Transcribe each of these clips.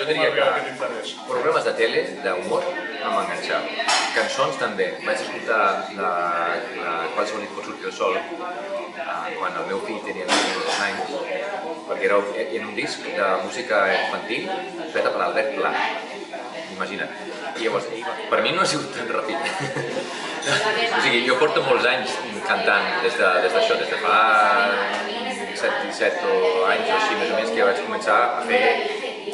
jo diria que programes de tele, d'humor, em va enganxar. Cançons també. Vaig escoltar Qualsevol nit pot sortir el sol quan el meu fill tenia 2 anys, perquè era en un disc de música infantil feta per Albert Pla. Imagina't. I llavors, per mi no ha sigut tan ràpid. O sigui, jo porto molts anys cantant des d'això, des de fa 17 anys o així, més o menys, que vaig començar a fer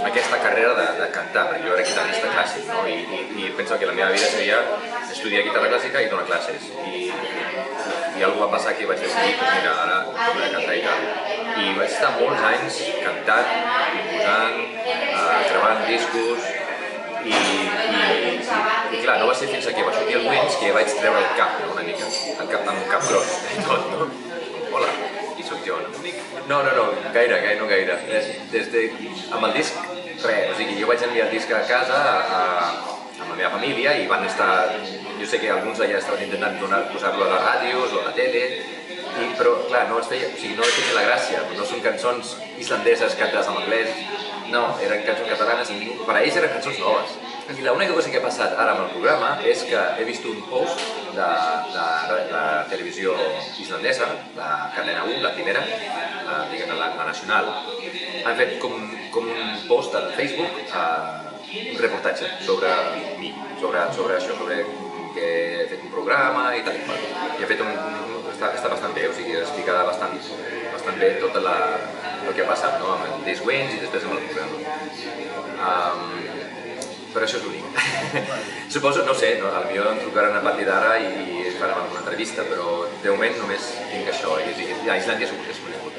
aquesta carrera de cantar, perquè jo era guitarrista clàssic, no? I penso que la meva vida seria estudiar guitarra clàssica i donar classes. I alguna va passar que vaig decidir, doncs mira, ara torno a cantar i tal. I vaig estar molts anys cantant, composant, gravant discos, i clar, no va ser fins que va sortir el Wins que vaig treure el cap, no, una mica, amb un cap gros i tot, no? Hola, i soc jo, no? No, gaire. Amb el disc, res, o sigui, jo vaig enviar el disc a casa amb la meva família i van estar, jo sé que alguns allà estaven intentant posar-lo a les ràdios o a la tele, però clar, no es feia, o sigui, no tenia la gràcia, no són cançons islandeses cantades en anglès, no, eren cançons catalanes i per a ells eren cançons noves. I l'única cosa que ha passat ara amb el programa és que he vist un post de la televisió islandesa, la Cadena 1, la primera, diguem-ne la nacional. Han fet com un post al Facebook, un reportatge sobre mi, sobre això, sobre que he fet un programa i tal i qual. I ha fet està bastant bé, o sigui, explica bastant bé tot el que ha passat, no? Amb el Disc Wins i després amb el programa. Però això és l'únic. Suposo, no sé, potser em trucaran a partir d'ara i faran alguna entrevista, però de moment només tinc això, i a Islàndia és conegut.